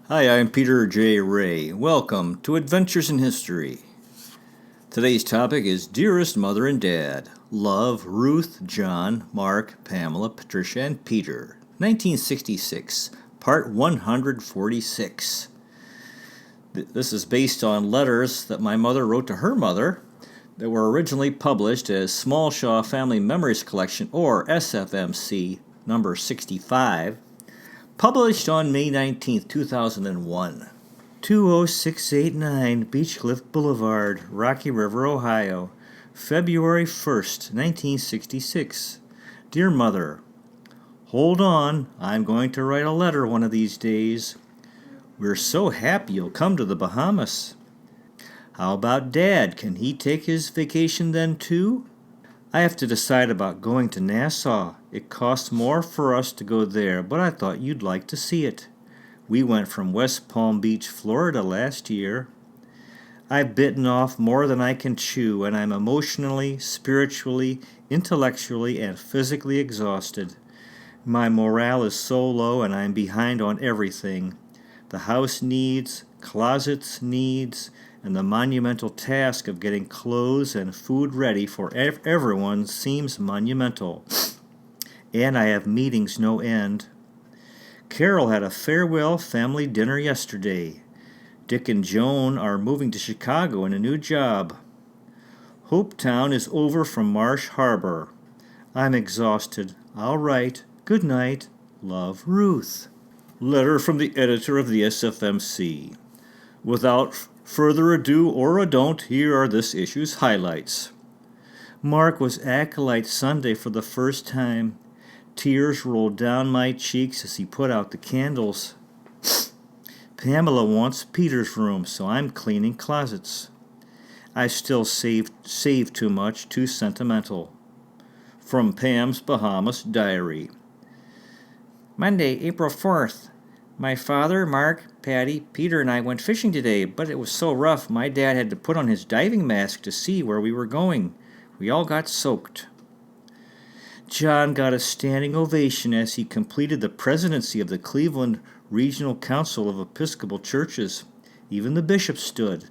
Hi, I'm Peter J. Ray. Welcome to Adventures in History. Today's topic is Dearest Mother and Dad. Love, Ruth, John, Mark, Pamela, Patricia, and Peter. 1966, Part 146. This is based on letters that my mother wrote to her mother that were originally published as Small Shaw Family Memories Collection, or SFMC, number 65, published on May 19, 2001. 20689 Beechcliff Boulevard, Rocky River, Ohio, February 1st, 1966. Dear Mother, hold on, I'm going to write a letter one of these days. We're so happy you'll come to the Bahamas. How about Dad? Can he take his vacation then too? I have to decide about going to Nassau. It costs more for us to go there, but I thought you'd like to see it. We went from West Palm Beach, Florida last year. I've bitten off more than I can chew, and I'm emotionally, spiritually, intellectually, and physically exhausted. My morale is so low, and I'm behind on everything. The house needs, closets needs, and the monumental task of getting clothes and food ready for everyone seems monumental. And I have meetings no end. Carol had a farewell family dinner yesterday. Dick and Joan are moving to Chicago in a new job. Hopetown is over from Marsh Harbor. I'm exhausted. I'll write. Good night. Love, Ruth. Letter from the editor of the SFMC. Without further ado or a don't, here are this issue's highlights. Mark was Acolyte Sunday for the first time. Tears rolled down my cheeks as he put out the candles. Pamela wants Peter's room, so I'm cleaning closets. I still save too much, too sentimental. From Pam's Bahamas Diary. Monday, April 4th. My father, Mark, Patty, Peter, and I went fishing today, but it was so rough my dad had to put on his diving mask to see where we were going. We all got soaked. John got a standing ovation as he completed the presidency of the Cleveland Regional Council of Episcopal Churches. Even the bishop stood.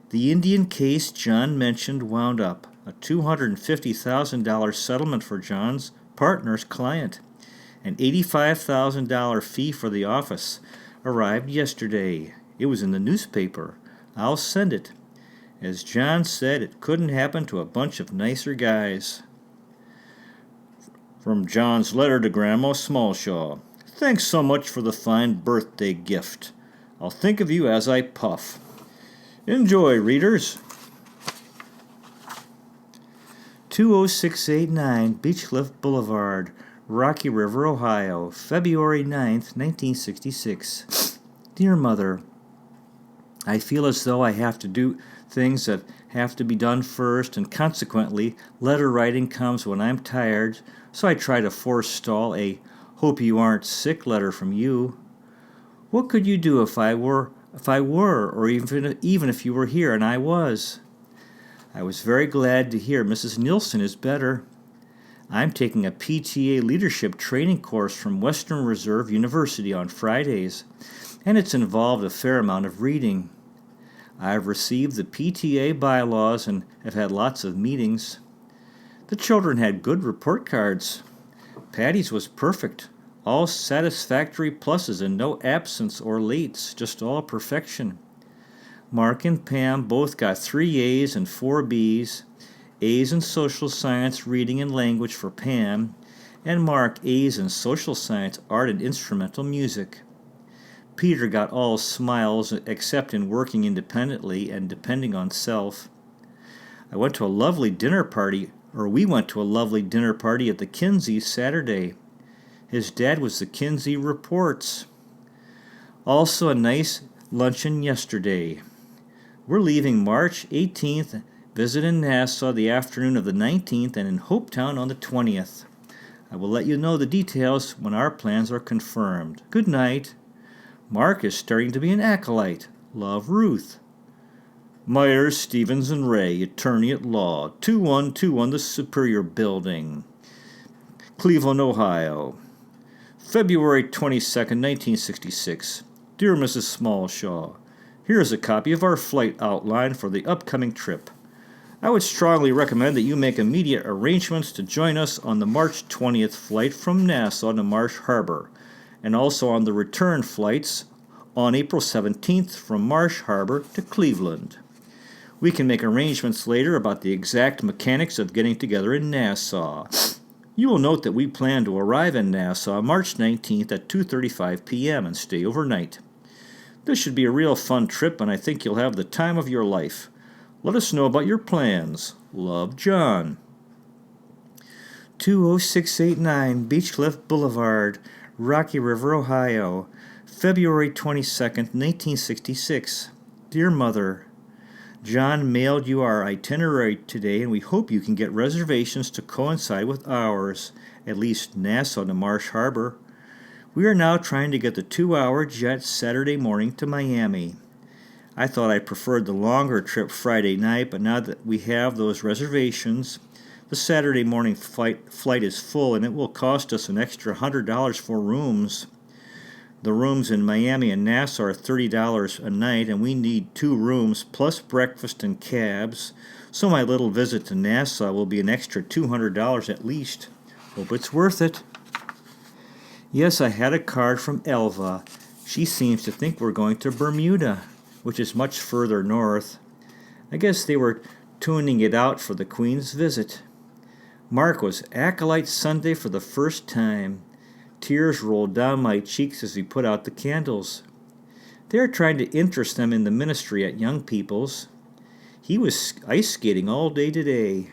The Indian case John mentioned wound up, a $250,000 settlement for John's partner's client. An $85,000 fee for the office arrived yesterday. It was in the newspaper. I'll send it. As John said, it couldn't happen to a bunch of nicer guys. From John's letter to Grandma Smallshaw. Thanks so much for the fine birthday gift. I'll think of you as I puff. Enjoy, readers. 20689 Beechcliff Boulevard, Rocky River, Ohio, February 9th, 1966. Dear Mother, I feel as though I have to do things that have to be done first, and consequently, letter writing comes when I'm tired, so I try to forestall a hope you aren't sick letter from you. What could you do if I were, or even if you were here and I was? I was very glad to hear Mrs. Nielsen is better. I'm taking a PTA leadership training course from Western Reserve University on Fridays, and it's involved a fair amount of reading. I've received the PTA bylaws and have had lots of meetings. The children had good report cards. Patty's was perfect, all satisfactory pluses and no absence or lates, just all perfection. Mark and Pam both got 3 A's and 4 B's. A's in social science, reading, and language for Pam, and Mark A's in social science, art, and instrumental music. Peter got all smiles except in working independently and depending on self. We went to a lovely dinner party at the Kinseys Saturday. His dad was the Kinsey Reports. Also a nice luncheon yesterday. We're leaving March 18th, visit in Nassau the afternoon of the 19th, and in Hopetown on the 20th. I will let you know the details when our plans are confirmed. Good night. Mark is starting to be an acolyte. Love, Ruth. Myers, Stevens, and Ray, attorney at law, 2121 the Superior Building, Cleveland, Ohio. February 22nd, 1966. Dear Mrs. Smallshaw, here is a copy of our flight outline for the upcoming trip. I would strongly recommend that you make immediate arrangements to join us on the March 20th flight from Nassau to Marsh Harbor, and also on the return flights on April 17th from Marsh Harbor to Cleveland. We can make arrangements later about the exact mechanics of getting together in Nassau. You will note that we plan to arrive in Nassau March 19th at 2:35 p.m. and stay overnight. This should be a real fun trip, and I think you'll have the time of your life. Let us know about your plans. Love, John. 20689 Beechcliff Boulevard, Rocky River, Ohio, February 22nd, 1966. Dear Mother, John mailed you our itinerary today, and we hope you can get reservations to coincide with ours, at least Nassau to Marsh Harbor. We are now trying to get the 2-hour jet Saturday morning to Miami. I thought I preferred the longer trip Friday night, but now that we have those reservations, the Saturday morning flight is full, and it will cost us an extra $100 for rooms. The rooms in Miami and Nassau are $30 a night, and we need 2 rooms plus breakfast and cabs, so my little visit to Nassau will be an extra $200 at least. Hope it's worth it. Yes, I had a card from Elva. She seems to think we're going to Bermuda, which is much further north. I guess they were tuning it out for the Queen's visit. Mark was Acolyte Sunday for the first time. Tears rolled down my cheeks as we put out the candles. They are trying to interest them in the ministry at Young People's. He was ice skating all day today.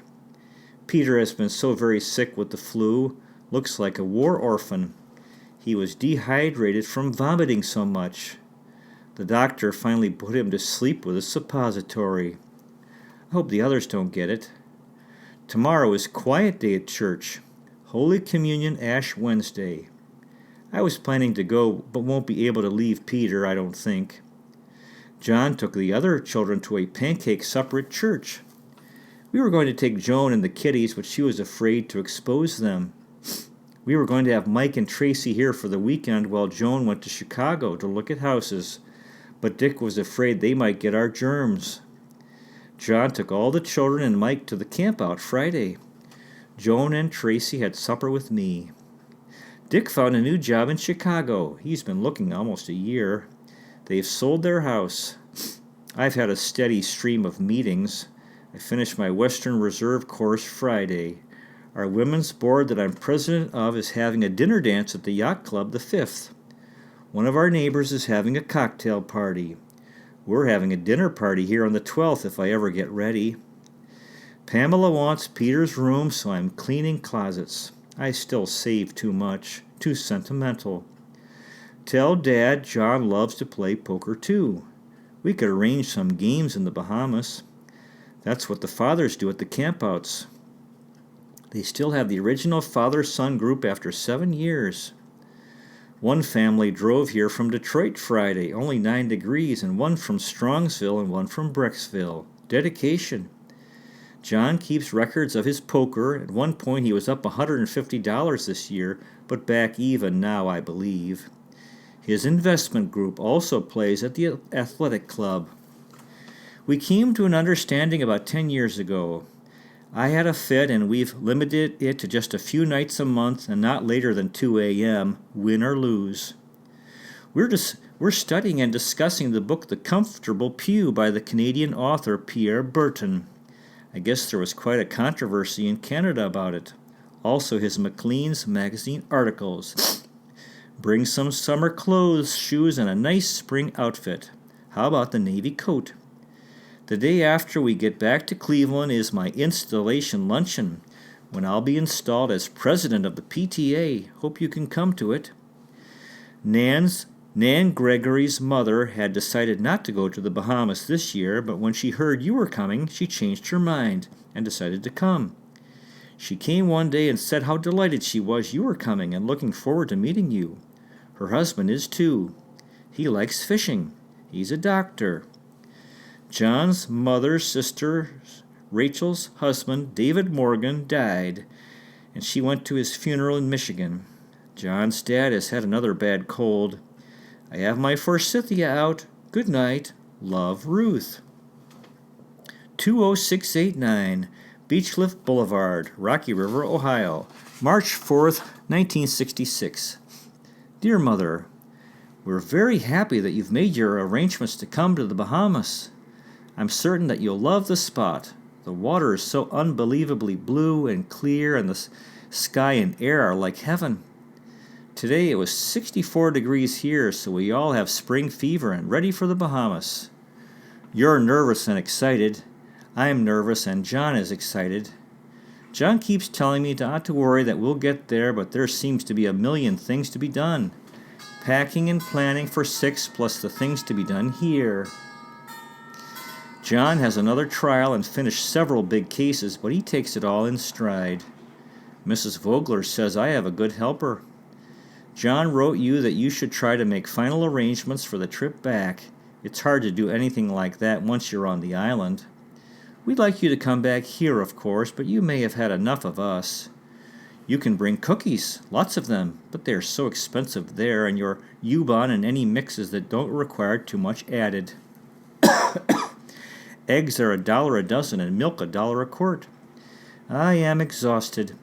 Peter has been so very sick with the flu, looks like a war orphan. He was dehydrated from vomiting so much. The doctor finally put him to sleep with a suppository. I hope the others don't get it. Tomorrow is Quiet Day at church, Holy Communion Ash Wednesday. I was planning to go, but won't be able to leave Peter, I don't think. John took the other children to a pancake supper at church. We were going to take Joan and the kiddies, but she was afraid to expose them. We were going to have Mike and Tracy here for the weekend while Joan went to Chicago to look at houses, but Dick was afraid they might get our germs. John took all the children and Mike to the campout Friday. Joan and Tracy had supper with me. Dick found a new job in Chicago. He's been looking almost a year. They've sold their house. I've had a steady stream of meetings. I finished my Western Reserve course Friday. Our women's board that I'm president of is having a dinner dance at the yacht club the 5th. One of our neighbors is having a cocktail party. We're having a dinner party here on the 12th if I ever get ready. Pamela wants Peter's room, so I'm cleaning closets. I still save too much, too sentimental. Tell Dad John loves to play poker too. We could arrange some games in the Bahamas. That's what the fathers do at the campouts. They still have the original father-son group after 7 years. One family drove here from Detroit Friday, only 9 degrees, and one from Strongsville and one from Brecksville. Dedication. John keeps records of his poker. At one point he was up $150 this year, but back even now, I believe. His investment group also plays at the athletic club. We came to an understanding about 10 years ago. I had a fit, and we've limited it to just a few nights a month and not later than 2 a.m., win or lose. We're studying and discussing the book The Comfortable Pew by the Canadian author Pierre Berton. I guess there was quite a controversy in Canada about it. Also his Maclean's magazine articles. Bring some summer clothes, shoes, and a nice spring outfit. How about the navy coat? The day after we get back to Cleveland is my installation luncheon, when I'll be installed as president of the PTA. Hope you can come to it. Nan Gregory's mother had decided not to go to the Bahamas this year, but when she heard you were coming, she changed her mind and decided to come. She came one day and said how delighted she was you were coming and looking forward to meeting you. Her husband is too. He likes fishing. He's a doctor. John's mother's sister, Rachel's husband, David Morgan, died, and she went to his funeral in Michigan. John's dad has had another bad cold. I have my forsythia out. Good night. Love, Ruth. 20689 Beechcliff Boulevard, Rocky River, Ohio, March 4th, 1966. Dear Mother, we're very happy that you've made your arrangements to come to the Bahamas. I'm certain that you'll love the spot. The water is so unbelievably blue and clear, and the sky and air are like heaven. Today it was 64 degrees here, so we all have spring fever and ready for the Bahamas. You're nervous and excited. I'm nervous and John is excited. John keeps telling me not to worry, that we'll get there, but there seems to be a million things to be done. Packing and planning for 6 plus the things to be done here. John has another trial and finished several big cases, but he takes it all in stride. Mrs. Vogler says I have a good helper. John wrote you that you should try to make final arrangements for the trip back. It's hard to do anything like that once you're on the island. We'd like you to come back here, of course, but you may have had enough of us. You can bring cookies, lots of them, but they're so expensive there, and your U-Bon and any mixes that don't require too much added. Eggs are $1 a dozen and milk $1 a quart. I am exhausted.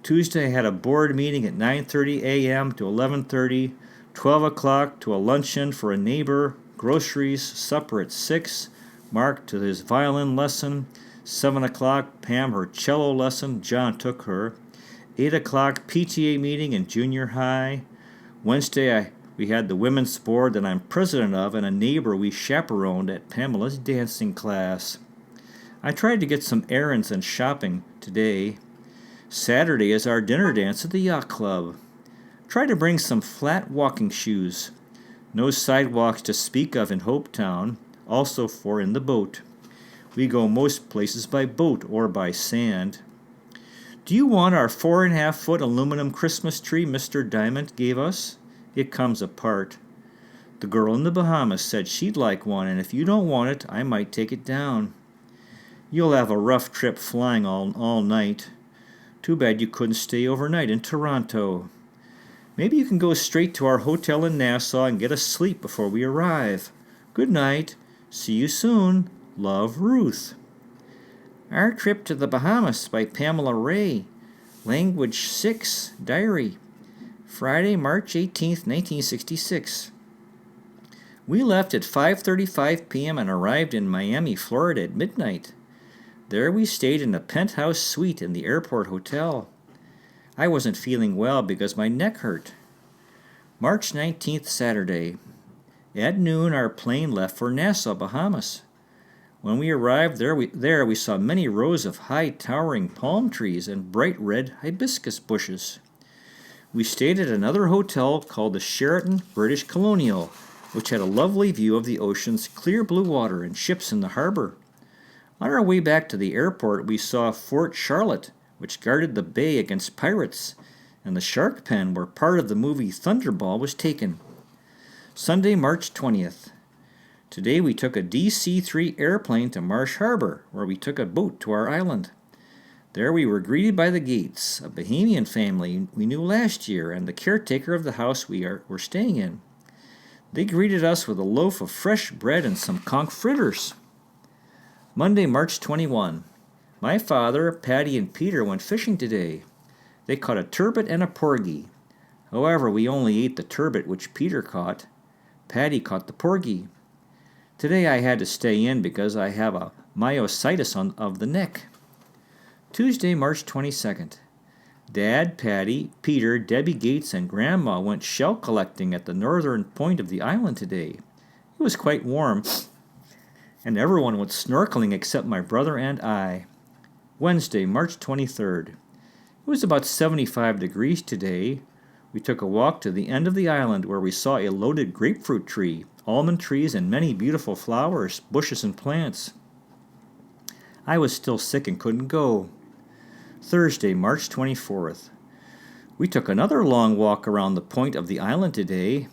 Tuesday I had a board meeting at 9:30 a.m. to 11:30, 12 o'clock to a luncheon for a neighbor, groceries, supper at 6, Mark to his violin lesson, 7 o'clock Pam her cello lesson, John took her, 8 o'clock PTA meeting in junior high. Wednesday we had the women's board that I'm president of and a neighbor we chaperoned at Pamela's dancing class. I tried to get some errands and shopping today. Saturday is our dinner dance at the yacht club. Try to bring some flat walking shoes. No sidewalks to speak of in Hopetown, also for in the boat. We go most places by boat or by sand. Do you want our 4.5-foot aluminum Christmas tree Mr. Diamond gave us? It comes apart. The girl in the Bahamas said she'd like one, and if you don't want it, I might take it down. You'll have a rough trip flying all night. Too bad you couldn't stay overnight in Toronto. Maybe you can go straight to our hotel in Nassau and get a sleep before we arrive. Good night. See you soon. Love, Ruth. Our Trip to the Bahamas by Pamela Ray. Language 6, Diary. Friday, March 18th, 1966. We left at 5:35 p.m. and arrived in Miami, Florida at midnight. There we stayed in a penthouse suite in the airport hotel. I wasn't feeling well because my neck hurt. March 19th, Saturday. At noon, our plane left for Nassau, Bahamas. When we arrived there, we saw many rows of high towering palm trees and bright red hibiscus bushes. We stayed at another hotel called the Sheraton British Colonial, which had a lovely view of the ocean's clear blue water and ships in the harbor. On our way back to the airport, we saw Fort Charlotte, which guarded the bay against pirates, and the shark pen where part of the movie Thunderball was taken. Sunday, March 20th. Today we took a DC-3 airplane to Marsh Harbor, where we took a boat to our island. There we were greeted by the Gates, a Bahamian family we knew last year, and the caretaker of the house we were staying in. They greeted us with a loaf of fresh bread and some conch fritters. Monday, March 21. My father, Patty, and Peter went fishing today. They caught a turbot and a porgy. However, we only ate the turbot which Peter caught. Patty caught the porgy. Today I had to stay in because I have a myositis of the neck. Tuesday, March 22nd. Dad, Patty, Peter, Debbie Gates, and Grandma went shell collecting at the northern point of the island today. It was quite warm, and everyone went snorkeling except my brother and I. Wednesday, March 23rd. It was about 75 degrees today. We took a walk to the end of the island where we saw a loaded grapefruit tree, almond trees, and many beautiful flowers, bushes, and plants. I was still sick and couldn't go. Thursday, March 24th. We took another long walk around the point of the island today.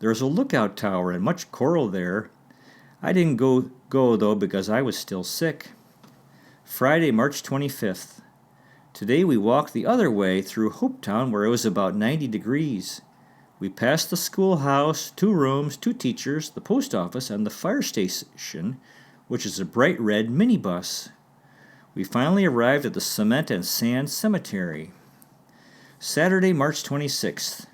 There's a lookout tower and much coral there. I didn't go though because I was still sick. Friday, March 25th. Today we walked the other way through Hopetown where it was about 90 degrees. We passed the schoolhouse, 2 rooms, 2 teachers, the post office, and the fire station, which is a bright red minibus. We finally arrived at the cement and sand cemetery. Saturday, March 26th.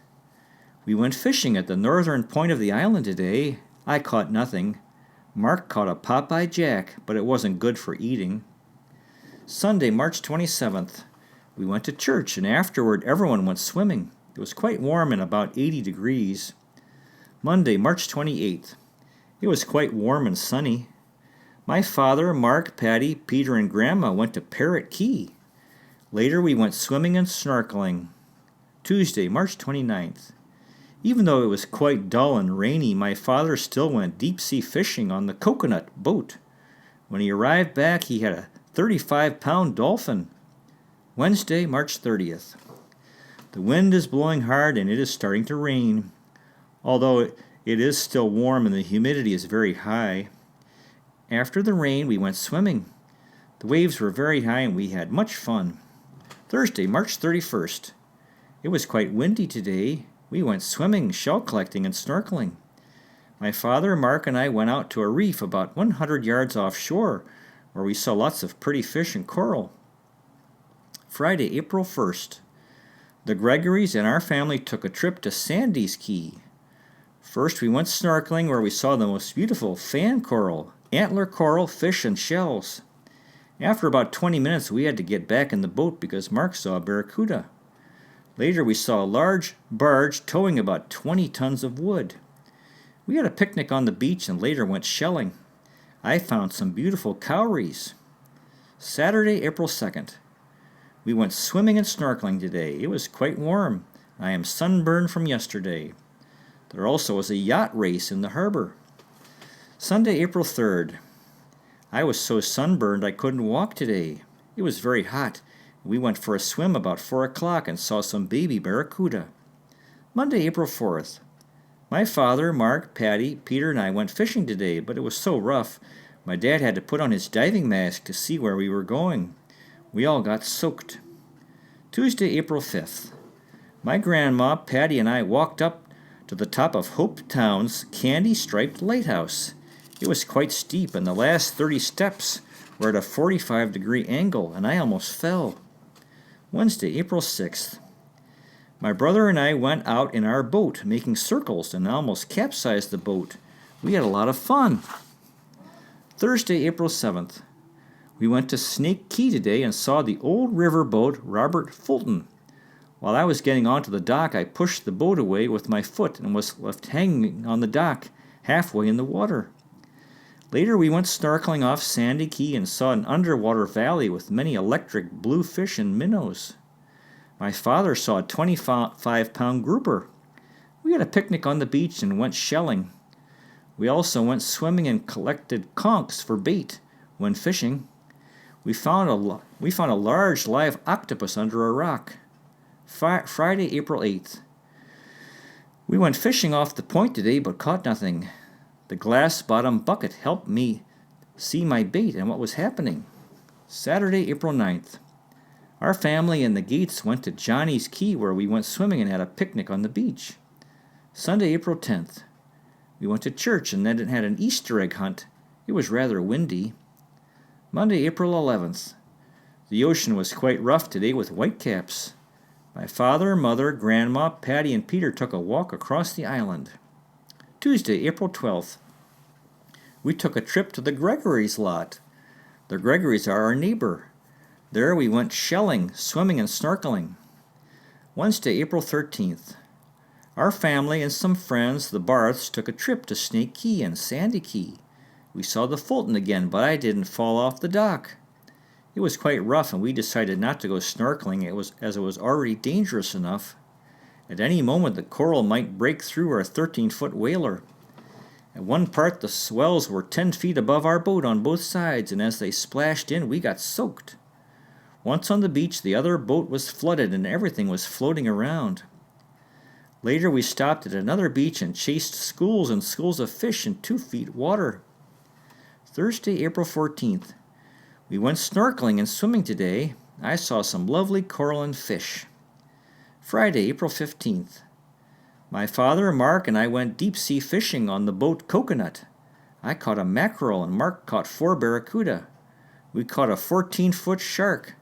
We went fishing at the northern point of the island today. I caught nothing. Mark caught a Popeye Jack, but it wasn't good for eating. Sunday, March 27th. We went to church, and afterward everyone went swimming. It was quite warm and about 80 degrees. Monday, March 28th. It was quite warm and sunny. My father, Mark, Patty, Peter, and Grandma went to Parrot Key. Later we went swimming and snorkeling. Tuesday, March 29th. Even though it was quite dull and rainy, my father still went deep-sea fishing on the coconut boat. When he arrived back, he had a 35-pound dolphin. Wednesday, March 30th. The wind is blowing hard and it is starting to rain. Although it is still warm and the humidity is very high. After the rain, we went swimming. The waves were very high and we had much fun. Thursday, March 31st. It was quite windy today. We went swimming, shell collecting, and snorkeling. My father, Mark, and I went out to a reef about 100 yards offshore, where we saw lots of pretty fish and coral. Friday, April 1st. The Gregorys and our family took a trip to Sandy's Key. First, we went snorkeling, where we saw the most beautiful fan coral, antler coral, fish, and shells. After about 20 minutes, we had to get back in the boat because Mark saw a barracuda. Later, we saw a large barge towing about 20 tons of wood. We had a picnic on the beach and later went shelling. I found some beautiful cowries. Saturday, April 2nd. We went swimming and snorkeling today. It was quite warm. I am sunburned from yesterday. There also was a yacht race in the harbor. Sunday, April 3rd. I was so sunburned I couldn't walk today. It was very hot. We went for a swim about 4 o'clock and saw some baby barracuda. Monday, April 4th. My father, Mark, Patty, Peter, and I went fishing today, but it was so rough. My dad had to put on his diving mask to see where we were going. We all got soaked. Tuesday, April 5th. My grandma, Patty, and I walked up to the top of Hope Town's candy-striped lighthouse. It was quite steep, and the last 30 steps were at a 45-degree angle, and I almost fell. Wednesday, April 6th. My brother and I went out in our boat, making circles, and almost capsized the boat. We had a lot of fun. Thursday, April 7th. We went to Snake Key today and saw the old riverboat Robert Fulton. While I was getting onto the dock, I pushed the boat away with my foot and was left hanging on the dock, halfway in the water. Later, we went snorkeling off Sandy Key and saw an underwater valley with many electric blue fish and minnows. My father saw a 25-pound grouper. We had a picnic on the beach and went shelling. We also went swimming and collected conchs for bait when fishing. We found a large live octopus under a rock. Friday, April 8th. We went fishing off the point today but caught nothing. The glass-bottom bucket helped me see my bait and what was happening. Saturday, April 9th. Our family and the Gates went to Johnny's Key where we went swimming and had a picnic on the beach. Sunday, April 10th. We went to church and then had an Easter egg hunt. It was rather windy. Monday, April 11th. The ocean was quite rough today with whitecaps. My father, mother, grandma, Patty, and Peter took a walk across the island. Tuesday, April 12th. We took a trip to the Gregorys' lot. The Gregorys are our neighbor. There we went shelling, swimming, and snorkeling. Wednesday, April 13th. Our family and some friends, the Barths, took a trip to Snake Key and Sandy Key. We saw the Fulton again, but I didn't fall off the dock. It was quite rough, and we decided not to go snorkeling as it was already dangerous enough. At any moment, the coral might break through our 13-foot whaler. At one part, the swells were 10 feet above our boat on both sides, and as they splashed in, we got soaked. Once on the beach, the other boat was flooded, and everything was floating around. Later, we stopped at another beach and chased schools and schools of fish in 2 feet water. Thursday, April 14th. We went snorkeling and swimming today. I saw some lovely coral and fish. Friday, April 15th. My father, Mark, and I went deep-sea fishing on the boat Coconut. I caught a mackerel and Mark caught 4 barracuda. We caught a 14-foot shark.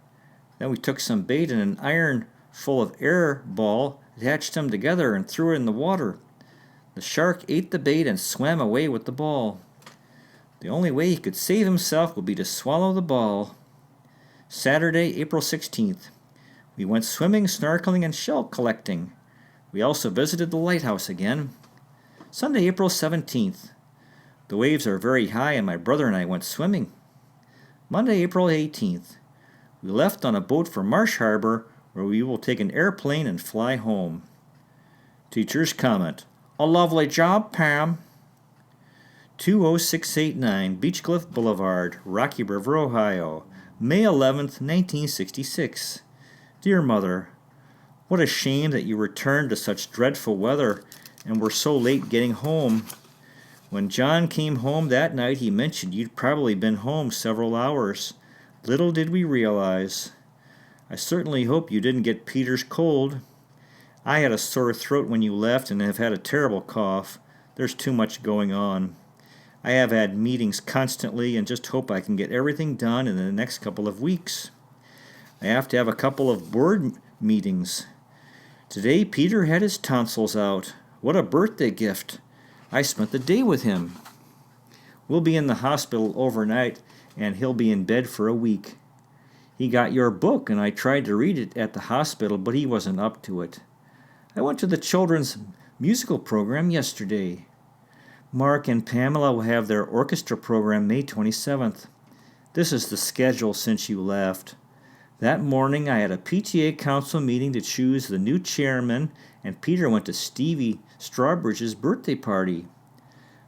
Then we took some bait and an iron full of air ball, attached them together, and threw it in the water. The shark ate the bait and swam away with the ball. The only way he could save himself would be to swallow the ball. Saturday, April 16th. We went swimming, snorkeling, and shell collecting. We also visited the lighthouse again. Sunday, April 17th. The waves are very high and my brother and I went swimming. Monday, April 18th. We left on a boat for Marsh Harbor, where we will take an airplane and fly home. Teacher's comment. A lovely job, Pam. 20689 Beechcliff Boulevard, Rocky River, Ohio, May 11th, 1966. Dear Mother, what a shame that you returned to such dreadful weather and were so late getting home. When John came home that night, he mentioned you'd probably been home several hours. Little did we realize. I certainly hope you didn't get Peter's cold. I had a sore throat when you left and have had a terrible cough. There's too much going on. I have had meetings constantly and just hope I can get everything done in the next couple of weeks. I have to have a couple of board meetings. Today Peter had his tonsils out. What a birthday gift. I spent the day with him. We'll be in the hospital overnight and he'll be in bed for a week. He got your book and I tried to read it at the hospital, but he wasn't up to it. I went to the children's musical program yesterday. Mark and Pamela will have their orchestra program May 27th. This is the schedule since you left. That morning I had a PTA council meeting to choose the new chairman, and Peter went to Stevie Strawbridge's birthday party.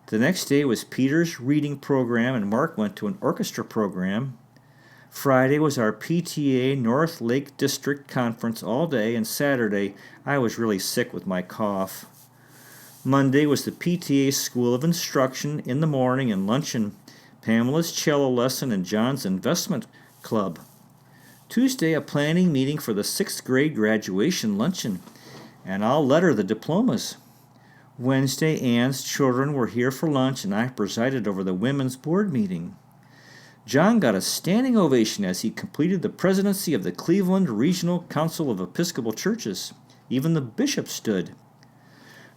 The next day was Peter's reading program, and Mark went to an orchestra program. Friday was our PTA North Lake District Conference all day, and Saturday I was really sick with my cough. Monday was the PTA School of Instruction in the morning and luncheon, Pamela's cello lesson, and John's investment club. Tuesday, a planning meeting for the 6th grade graduation luncheon, and I'll letter the diplomas. Wednesday, Ann's children were here for lunch, and I presided over the women's board meeting. John got a standing ovation as he completed the presidency of the Cleveland Regional Council of Episcopal Churches. Even the bishop stood.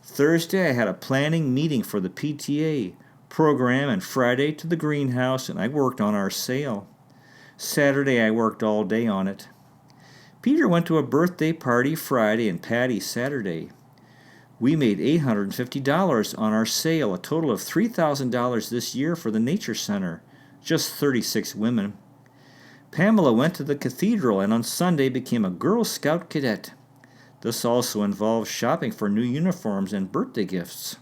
Thursday, I had a planning meeting for the PTA program, and Friday to the greenhouse, and I worked on our sale. Saturday, I worked all day on it. Peter went to a birthday party Friday and Patty Saturday. We made $850 on our sale, a total of $3,000 this year for the Nature Center, just 36 women. Pamela went to the cathedral and on Sunday became a Girl Scout cadet. This also involves shopping for new uniforms and birthday gifts.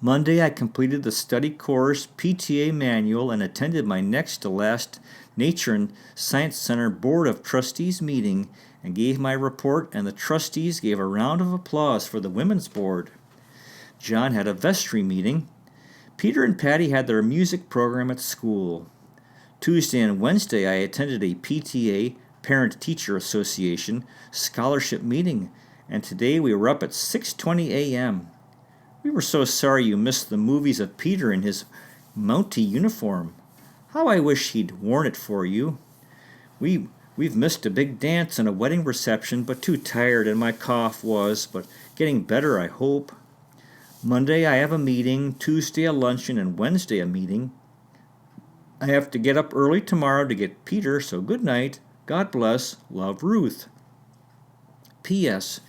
Monday, I completed the study course PTA manual and attended my next to last Nature and Science Center Board of Trustees meeting and gave my report, and the trustees gave a round of applause for the Women's Board. John had a vestry meeting. Peter and Patty had their music program at school. Tuesday and Wednesday, I attended a PTA, Parent-Teacher Association, scholarship meeting, and today we were up at 6:20 a.m. We were so sorry you missed the movies of Peter in his Mountie uniform. How I wish he'd worn it for you. We've missed a big dance and a wedding reception, but too tired, and my cough was, but getting better, I hope. Monday I have a meeting, Tuesday a luncheon, and Wednesday a meeting. I have to get up early tomorrow to get Peter, so good night. God bless. Love, Ruth. P.S.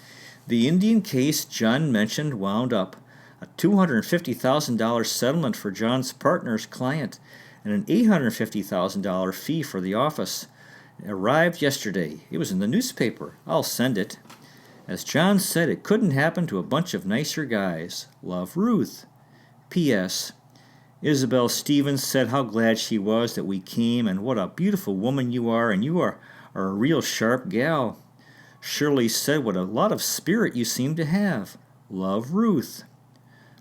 The Indian case John mentioned wound up. A $250,000 settlement for John's partner's client and an $850,000 fee for the office. It arrived yesterday. It was in the newspaper. I'll send it. As John said, it couldn't happen to a bunch of nicer guys. Love, Ruth. P.S. Isabel Stevens said how glad she was that we came, and what a beautiful woman you are, and you are a real sharp gal. Shirley said what a lot of spirit you seem to have. Love, Ruth.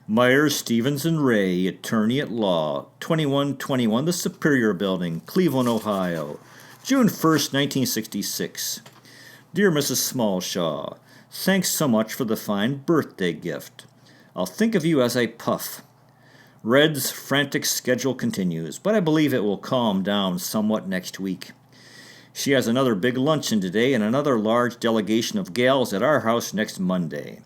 Myers, Stevens, and Ray, attorney at law, 2121 The Superior Building, Cleveland, Ohio, June 1st, 1966. Dear Mrs. Smallshaw, Thanks so much for the fine birthday gift. I'll think of you as I puff. Red's frantic schedule continues, but I believe it will calm down somewhat next week. She has another big luncheon today and another large delegation of gals at our house next Monday.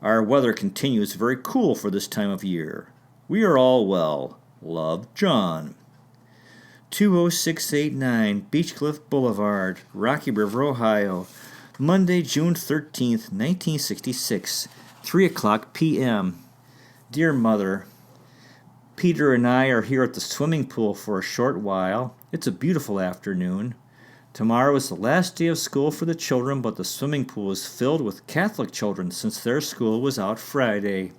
Our weather continues very cool for this time of year. We are all well. Love, John. 20689 Beechcliff Boulevard, Rocky River, Ohio, Monday, June 13th, 1966, 3 o'clock p.m. Dear Mother, Peter and I are here at the swimming pool for a short while. It's a beautiful afternoon. Tomorrow is the last day of school for the children, but the swimming pool is filled with Catholic children since their school was out Friday.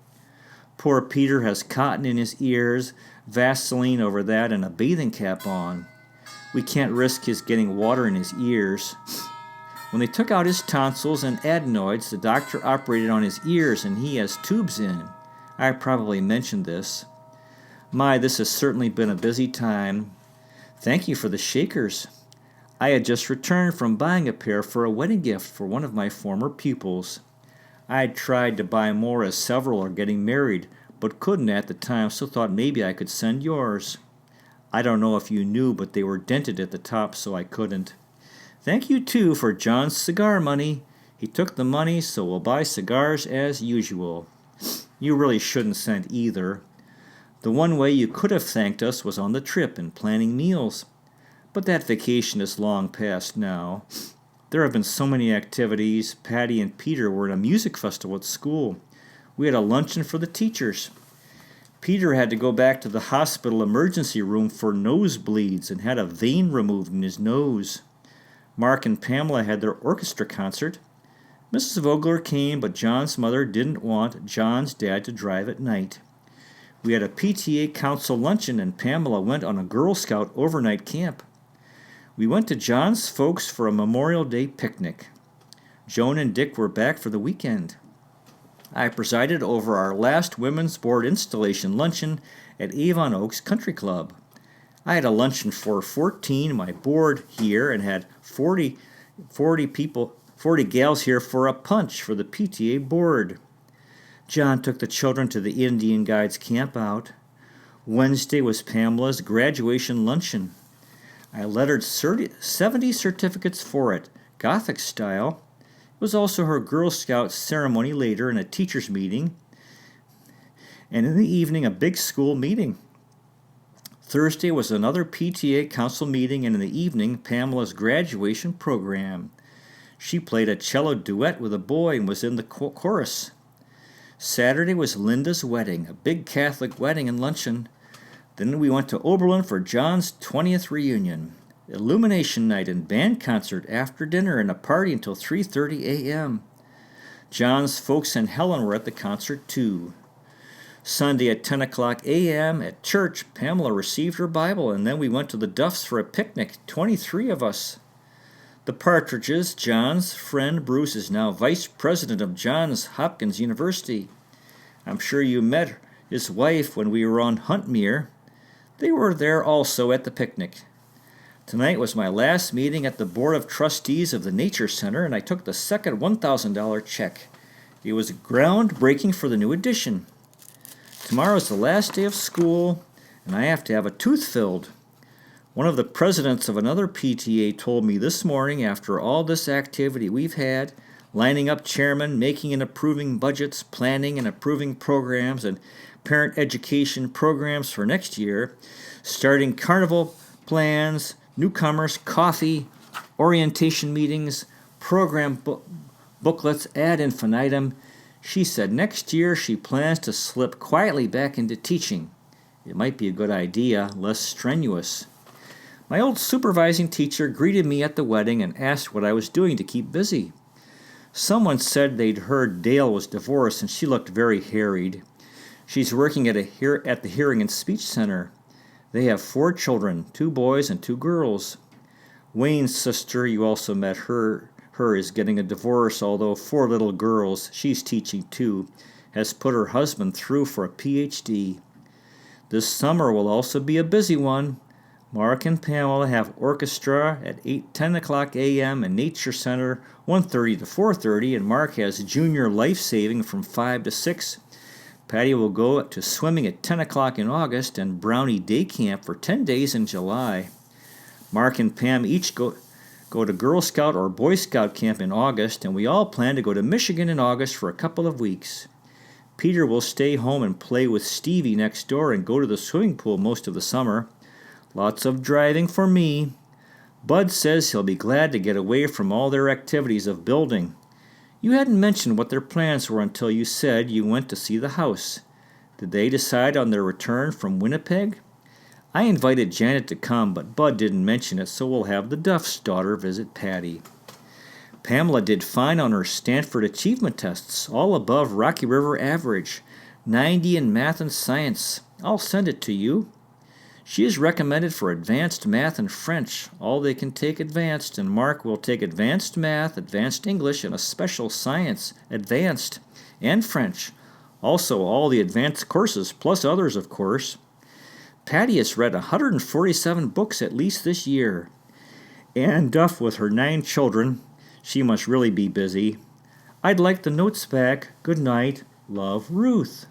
Poor Peter has cotton in his ears, Vaseline over that, and a bathing cap on. We can't risk his getting water in his ears. When they took out his tonsils and adenoids, the doctor operated on his ears and he has tubes in. I probably mentioned this. My, this has certainly been a busy time. Thank you for the shakers. I had just returned from buying a pair for a wedding gift for one of my former pupils. I had tried to buy more as several are getting married, but couldn't at the time, so thought maybe I could send yours. I don't know if you knew, but they were dented at the top, so I couldn't. Thank you, too, for John's cigar money. He took the money, so we'll buy cigars as usual. You really shouldn't send either. The one way you could have thanked us was on the trip and planning meals. But that vacation is long past now. There have been so many activities. Patty and Peter were at a music festival at school. We had a luncheon for the teachers. Peter had to go back to the hospital emergency room for nosebleeds and had a vein removed in his nose. Mark and Pamela had their orchestra concert. Mrs. Vogler came, but John's mother didn't want John's dad to drive at night. We had a PTA council luncheon, and Pamela went on a Girl Scout overnight camp. We went to John's folks for a Memorial Day picnic. Joan and Dick were back for the weekend. I presided over our last Women's Board installation luncheon at Avon Oaks Country Club. I had a luncheon for 14, my board here, and had 40 gals here for a punch for the PTA board. John took the children to the Indian Guides camp out. Wednesday was Pamela's graduation luncheon. I lettered 70 certificates for it, Gothic style. It was also her Girl Scout ceremony later and a teacher's meeting. And in the evening, a big school meeting. Thursday was another PTA council meeting, and in the evening, Pamela's graduation program. She played a cello duet with a boy and was in the chorus. Saturday was Linda's wedding, a big Catholic wedding and luncheon. Then we went to Oberlin for John's 20th reunion. Illumination night and band concert after dinner and a party until 3:30 a.m. John's folks and Helen were at the concert too. Sunday at 10 o'clock a.m. at church, Pamela received her Bible, and then we went to the Duffs for a picnic, 23 of us. The Partridges, John's friend Bruce, is now vice president of Johns Hopkins University. I'm sure you met his wife when we were on Huntmere. They were there also at the picnic. Tonight was my last meeting at the Board of Trustees of the Nature Center, and I took the second $1,000 check. It was groundbreaking for the new addition. Tomorrow is the last day of school, and I have to have a tooth filled. One of the presidents of another PTA told me this morning, after all this activity we've had, lining up chairmen, making and approving budgets, planning and approving programs, and parent education programs for next year, starting carnival plans, newcomers, coffee, orientation meetings, program booklets ad infinitum. She said next year she plans to slip quietly back into teaching. It might be a good idea, less strenuous. My old supervising teacher greeted me at the wedding and asked what I was doing to keep busy. Someone said they'd heard Dale was divorced, and she looked very harried. She's working at the Hearing and Speech Center. They have 4 children, 2 boys and 2 girls. Wayne's sister, you also met her is getting a divorce, although 4 little girls, she's teaching too, has put her husband through for a PhD. This summer will also be a busy one. Mark and Pamela have orchestra at 10 o'clock a.m. in Nature Center, 1:30 to 4:30, and Mark has junior life saving from 5 to 6. Patty will go to swimming at 10 o'clock in August and Brownie Day Camp for 10 days in July. Mark and Pam each go to Girl Scout or Boy Scout camp in August, and we all plan to go to Michigan in August for a couple of weeks. Peter will stay home and play with Stevie next door and go to the swimming pool most of the summer. Lots of driving for me. Bud says he'll be glad to get away from all their activities of building. You hadn't mentioned what their plans were until you said you went to see the house. Did they decide on their return from Winnipeg? I invited Janet to come, but Bud didn't mention it, so we'll have the Duff's daughter visit Patty. Pamela did fine on her Stanford achievement tests, all above Rocky River average, 90 in math and science. I'll send it to you. She is recommended for advanced math and French. All they can take advanced, and Mark will take advanced math, advanced English, and a special science, advanced, and French. Also, all the advanced courses, plus others, of course. Patty has read 147 books at least this year. Ann Duff with her 9 children. She must really be busy. I'd like the notes back. Good night. Love, Ruth.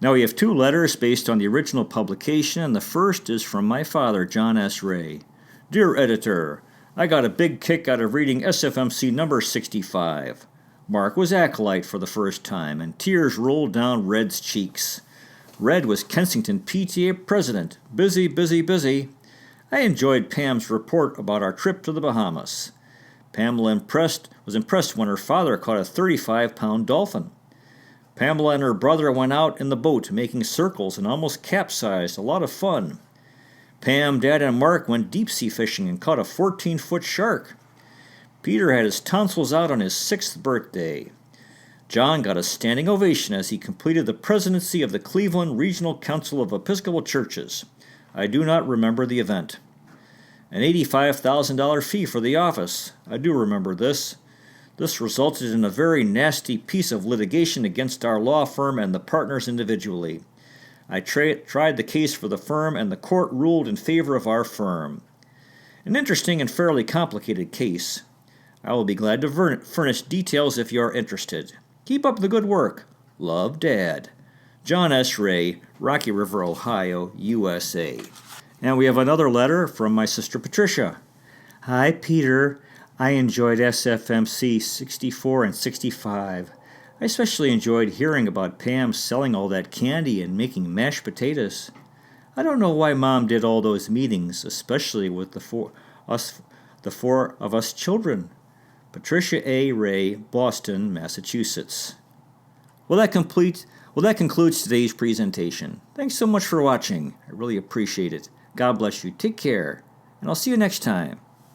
Now we have 2 letters based on the original publication, and the first is from my father, John S. Ray. Dear Editor, I got a big kick out of reading SFMC number 65. Mark was acolyte for the first time, and tears rolled down Red's cheeks. Red was Kensington PTA president. Busy, busy, busy. I enjoyed Pam's report about our trip to the Bahamas. Pamela was impressed when her father caught a 35-pound dolphin. Pamela and her brother went out in the boat making circles and almost capsized. A lot of fun. Pam, Dad, and Mark went deep-sea fishing and caught a 14-foot shark. Peter had his tonsils out on his 6th birthday. John got a standing ovation as he completed the presidency of the Cleveland Regional Council of Episcopal Churches. I do not remember the event. An $85,000 fee for the office. I do remember this. This resulted in a very nasty piece of litigation against our law firm and the partners individually. I tried the case for the firm, and the court ruled in favor of our firm. An interesting and fairly complicated case. I will be glad to furnish details if you are interested. Keep up the good work. Love, Dad. John S. Ray, Rocky River, Ohio, USA. And we have another letter from my sister Patricia. Hi, Peter. I enjoyed SFMC 64 and 65. I especially enjoyed hearing about Pam selling all that candy and making mashed potatoes. I don't know why Mom did all those meetings, especially with the four of us children. Patricia A. Ray, Boston, Massachusetts. Well, that concludes today's presentation. Thanks so much for watching. I really appreciate it. God bless you. Take care, and I'll see you next time.